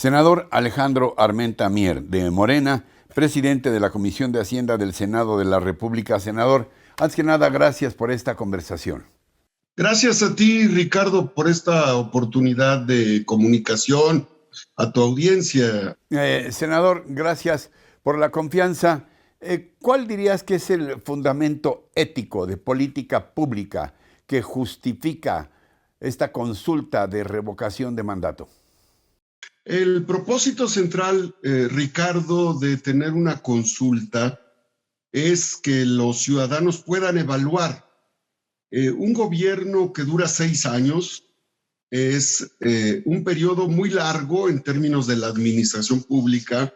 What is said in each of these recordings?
Senador Alejandro Armenta Mier, de Morena, presidente de la Comisión de Hacienda del Senado de la República. Senador, antes que nada, gracias por esta conversación. Gracias a ti, Ricardo, por esta oportunidad de comunicación a tu audiencia. Senador, gracias por la confianza. ¿Cuál dirías que es el fundamento ético de política pública que justifica esta consulta de revocación de mandato? El propósito central, Ricardo, de tener una consulta es que los ciudadanos puedan evaluar. Un gobierno que dura 6 años es un periodo muy largo en términos de la administración pública.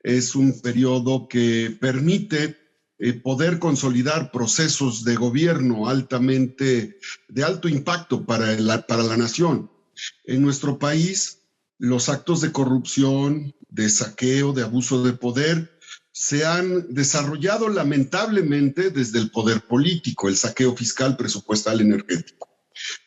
Es un periodo que permite poder consolidar procesos de gobierno de alto impacto para la nación. En nuestro país, los actos de corrupción, de saqueo, de abuso de poder se han desarrollado lamentablemente desde el poder político, el saqueo fiscal, presupuestal, energético.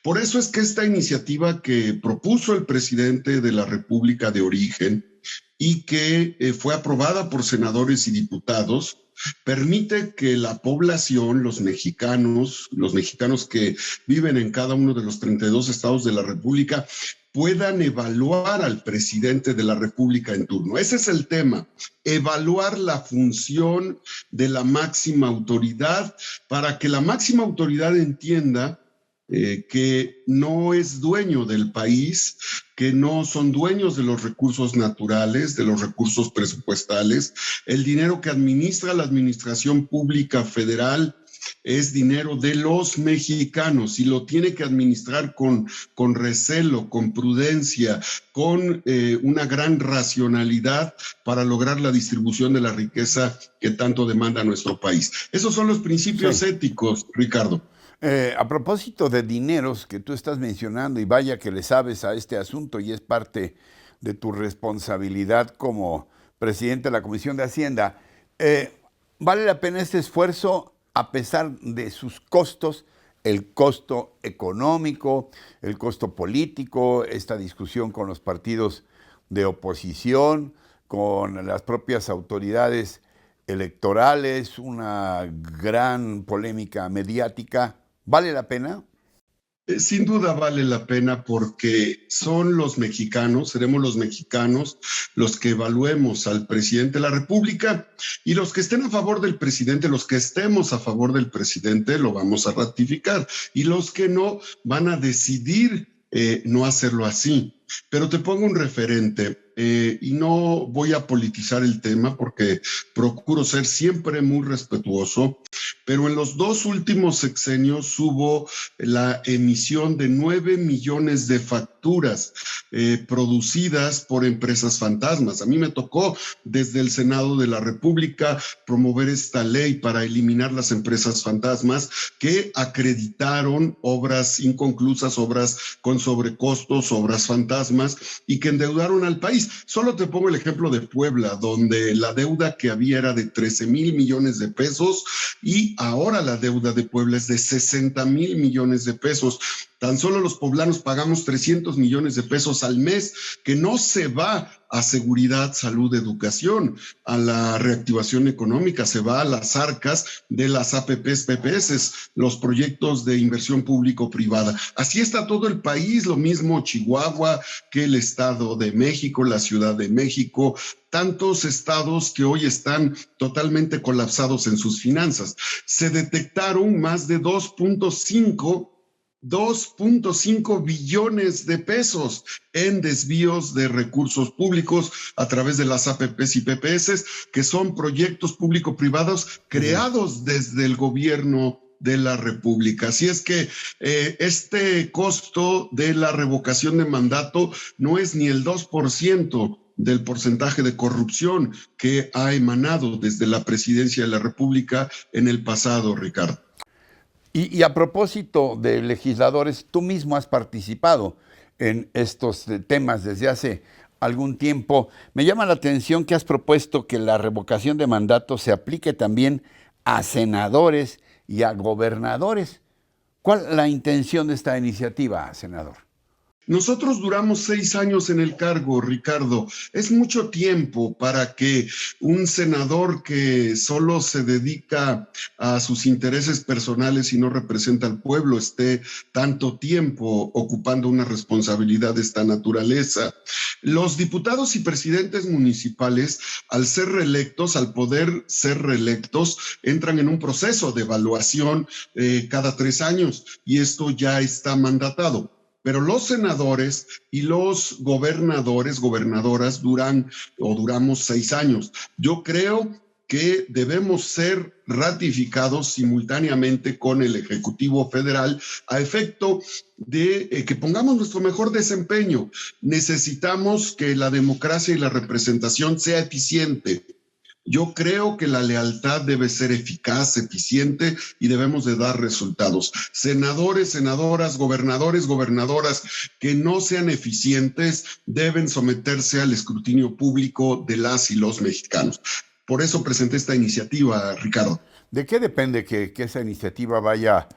Por eso es que esta iniciativa que propuso el presidente de la República de origen y que fue aprobada por senadores y diputados, permite que la población, los mexicanos que viven en cada uno de los 32 estados de la República, puedan evaluar al presidente de la República en turno. Ese es el tema, evaluar la función de la máxima autoridad para que la máxima autoridad entienda que no es dueño del país, que no son dueños de los recursos naturales, de los recursos presupuestales. El dinero que administra la administración pública federal es dinero de los mexicanos y lo tiene que administrar con recelo, con prudencia, con una gran racionalidad para lograr la distribución de la riqueza que tanto demanda nuestro país. Esos son los principios éticos, Ricardo. A propósito de dineros que tú estás mencionando, y vaya que le sabes a este asunto y es parte de tu responsabilidad como presidente de la Comisión de Hacienda, ¿vale la pena este esfuerzo a pesar de sus costos? El costo económico, el costo político, esta discusión con los partidos de oposición, con las propias autoridades electorales, una gran polémica mediática. ¿Vale la pena? Sin duda vale la pena porque son los mexicanos, seremos los mexicanos los que evaluemos al presidente de la República y los que estén a favor del presidente, los que estemos a favor del presidente lo vamos a ratificar y los que no van a decidir no hacerlo así. Pero te pongo un referente y no voy a politizar el tema porque procuro ser siempre muy respetuoso, pero en los 2 últimos sexenios hubo la emisión de 9 millones de facturas producidas por empresas fantasmas. A mí me tocó desde el Senado de la República promover esta ley para eliminar las empresas fantasmas que acreditaron obras inconclusas, obras con sobrecostos, obras fantasmas y que endeudaron al país. Solo te pongo el ejemplo de Puebla, donde la deuda que había era de 13,000 millones de pesos y ahora la deuda de Puebla es de 60,000 millones de pesos. Tan solo los poblanos pagamos 300 millones de pesos al mes, que no se va a seguridad, salud, educación, a la reactivación económica, se va a las arcas de las APPs, PPS, los proyectos de inversión público-privada. Así está todo el país, lo mismo Chihuahua que el Estado de México, la Ciudad de México, tantos estados que hoy están totalmente colapsados en sus finanzas. Se detectaron más de 2.5 billones de pesos en desvíos de recursos públicos a través de las APPs y PPS, que son proyectos público-privados creados desde el gobierno de la República. Así es que este costo de la revocación de mandato no es ni el 2% del porcentaje de corrupción que ha emanado desde la presidencia de la República en el pasado, Ricardo. Y a propósito de legisladores, tú mismo has participado en estos temas desde hace algún tiempo. Me llama la atención que has propuesto que la revocación de mandato se aplique también a senadores y a gobernadores. ¿Cuál es la intención de esta iniciativa, senador? Nosotros duramos 6 años en el cargo, Ricardo. Es mucho tiempo para que un senador que solo se dedica a sus intereses personales y no representa al pueblo esté tanto tiempo ocupando una responsabilidad de esta naturaleza. Los diputados y presidentes municipales, al ser reelectos, al poder ser reelectos, entran en un proceso de evaluación cada 3 años y esto ya está mandatado. Pero los senadores y los gobernadores, gobernadoras duramos 6 años. Yo creo que debemos ser ratificados simultáneamente con el Ejecutivo Federal a efecto de que pongamos nuestro mejor desempeño. Necesitamos que la democracia y la representación sea eficiente. Yo creo que la lealtad debe ser eficaz, eficiente y debemos de dar resultados. Senadores, senadoras, gobernadores, gobernadoras que no sean eficientes deben someterse al escrutinio público de las y los mexicanos. Por eso presenté esta iniciativa, Ricardo. ¿De qué depende que esa iniciativa vaya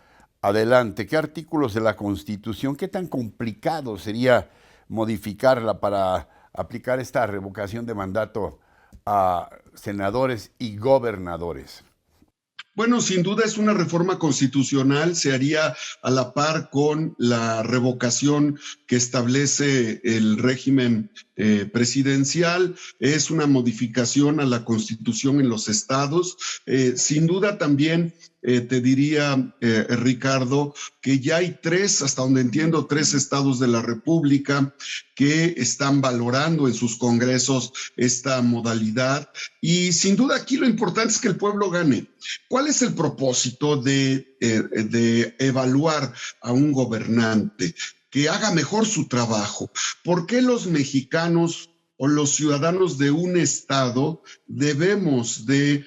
adelante? ¿Qué artículos de la Constitución, qué tan complicado sería modificarla para aplicar esta revocación de mandato a senadores y gobernadores? Bueno, sin duda es una reforma constitucional, se haría a la par con la revocación que establece el régimen presidencial, es una modificación a la Constitución en los estados. Sin duda también te diría, Ricardo, que ya hay hasta donde entiendo, 3 estados de la República que están valorando en sus congresos esta modalidad. Y sin duda aquí lo importante es que el pueblo gane. ¿Cuál es el propósito de evaluar a un gobernante? Que haga mejor su trabajo. ¿Por qué los mexicanos o los ciudadanos de un estado debemos de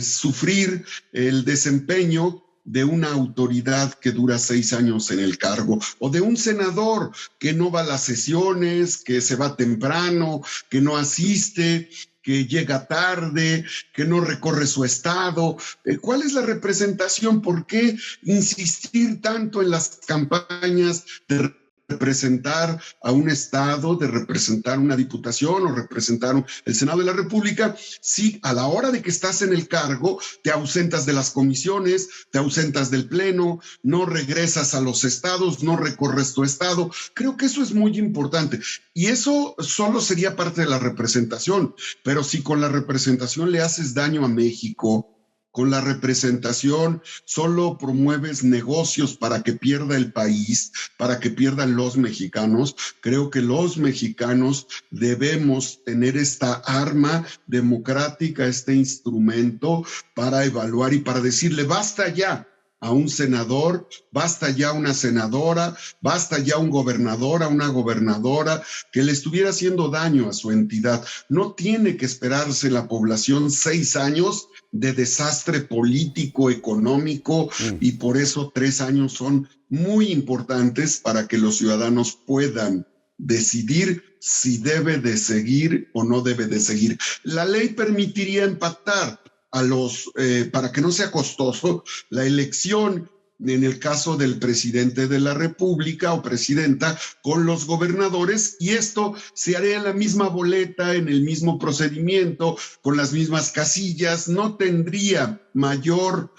sufrir el desempeño de una autoridad que dura 6 años en el cargo, o de un senador que no va a las sesiones, que se va temprano, que no asiste, que llega tarde, que no recorre su estado? ¿Cuál es la representación? ¿Por qué insistir tanto en las campañas de representar a un estado, de representar una diputación o representar el Senado de la República, si a la hora de que estás en el cargo te ausentas de las comisiones, te ausentas del pleno, no regresas a los estados, no recorres tu estado? Creo que eso es muy importante y eso solo sería parte de la representación, pero si con la representación le haces daño a México, con la representación solo promueves negocios para que pierda el país, para que pierdan los mexicanos, creo que los mexicanos debemos tener esta arma democrática, este instrumento para evaluar y para decirle basta ya a un senador, basta ya a una senadora, basta ya a un gobernador, a una gobernadora que le estuviera haciendo daño a su entidad. No tiene que esperarse la población 6 años de desastre político, económico, y por eso 3 años son muy importantes para que los ciudadanos puedan decidir si debe de seguir o no debe de seguir. La ley permitiría empatar para que no sea costoso la elección, en el caso del presidente de la República o presidenta, con los gobernadores, y esto se haría en la misma boleta, en el mismo procedimiento, con las mismas casillas. No tendría mayor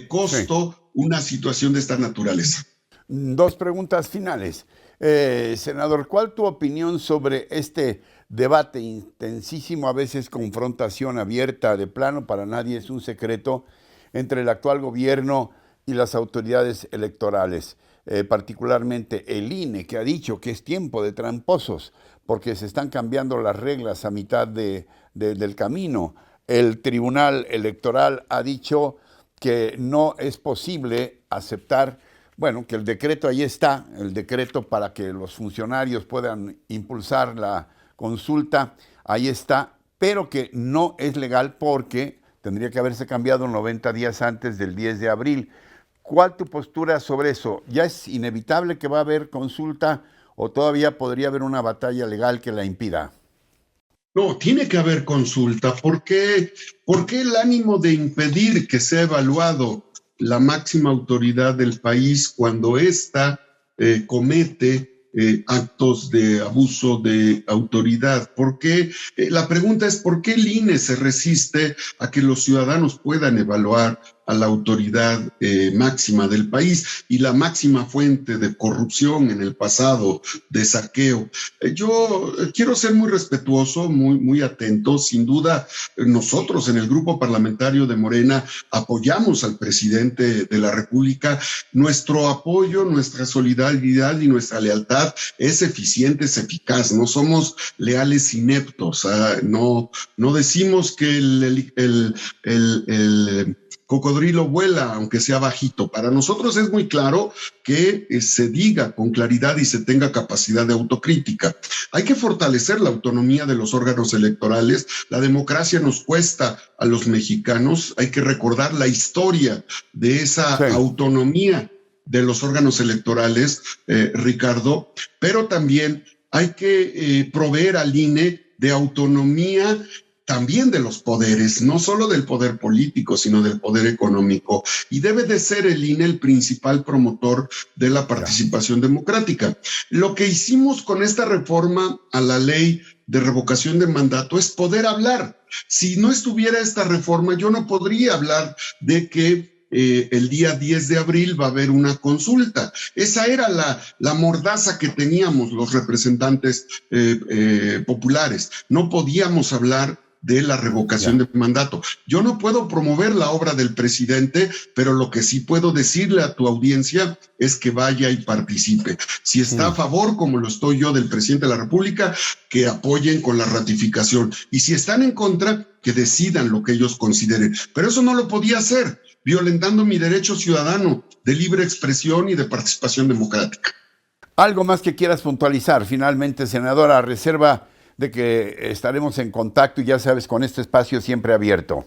costo una situación de esta naturaleza. 2 preguntas finales. Senador, ¿cuál tu opinión sobre este debate intensísimo, a veces confrontación abierta, de plano para nadie es un secreto, entre el actual gobierno y las autoridades electorales, particularmente el INE, que ha dicho que es tiempo de tramposos porque se están cambiando las reglas a mitad del camino? El Tribunal Electoral ha dicho que no es posible aceptar, bueno, que el decreto ahí está, el decreto para que los funcionarios puedan impulsar la consulta, ahí está, pero que no es legal porque tendría que haberse cambiado 90 días antes del 10 de abril. ¿Cuál tu postura sobre eso? ¿Ya es inevitable que va a haber consulta o todavía podría haber una batalla legal que la impida? No, tiene que haber consulta. ¿Por qué el ánimo de impedir que sea evaluado la máxima autoridad del país cuando ésta comete actos de abuso de autoridad. La pregunta es, ¿por qué el INE se resiste a que los ciudadanos puedan evaluar a la autoridad máxima del país y la máxima fuente de corrupción en el pasado, de saqueo? Yo quiero ser muy respetuoso, muy atento. Sin duda, nosotros en el grupo parlamentario de Morena apoyamos al presidente de la República. Nuestro apoyo, nuestra solidaridad y nuestra lealtad es eficiente, es eficaz. No somos leales ineptos. No decimos que el cocodrilo vuela, aunque sea bajito. Para nosotros es muy claro que se diga con claridad y se tenga capacidad de autocrítica. Hay que fortalecer la autonomía de los órganos electorales. La democracia nos cuesta a los mexicanos. Hay que recordar la historia de esa autonomía de los órganos electorales, Ricardo, pero también hay que proveer al INE de autonomía también de los poderes, no solo del poder político, sino del poder económico. Y debe de ser el INE el principal promotor de la participación democrática. Lo que hicimos con esta reforma a la ley de revocación de mandato es poder hablar. Si no estuviera esta reforma, yo no podría hablar de que el día 10 de abril va a haber una consulta. Esa era la mordaza que teníamos los representantes populares. No podíamos hablar de la revocación de mandato. Yo no puedo promover la obra del presidente, pero lo que sí puedo decirle a tu audiencia es que vaya y participe. Si está a favor, como lo estoy yo, del presidente de la República, que apoyen con la ratificación. Y si están en contra, que decidan lo que ellos consideren. Pero eso no lo podía hacer, violentando mi derecho ciudadano de libre expresión y de participación democrática. ¿Algo más que quieras puntualizar? Finalmente, senadora, a reserva de que estaremos en contacto y ya sabes, con este espacio siempre abierto.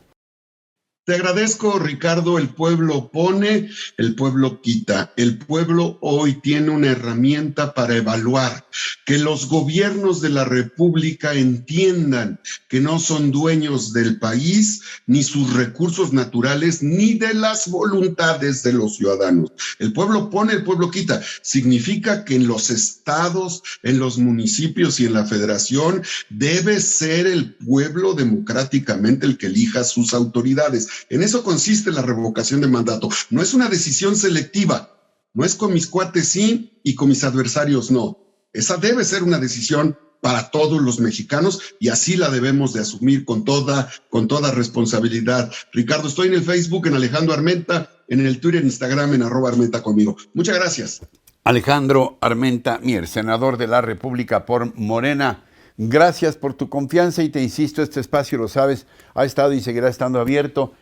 Te agradezco, Ricardo. El pueblo pone, el pueblo quita. El pueblo hoy tiene una herramienta para evaluar, que los gobiernos de la República entiendan que no son dueños del país, ni sus recursos naturales, ni de las voluntades de los ciudadanos. El pueblo pone, el pueblo quita. Significa que en los estados, en los municipios y en la federación debe ser el pueblo democráticamente el que elija sus autoridades. En eso consiste la revocación de mandato. No es una decisión selectiva. No es con mis cuates sí y con mis adversarios no. Esa debe ser una decisión para todos los mexicanos y así la debemos de asumir con toda responsabilidad. Ricardo, estoy en el Facebook, en Alejandro Armenta, en el Twitter, en Instagram, en @Armenta conmigo. Muchas gracias. Alejandro Armenta Mier, senador de la República por Morena. Gracias por tu confianza y te insisto, este espacio, lo sabes, ha estado y seguirá estando abierto.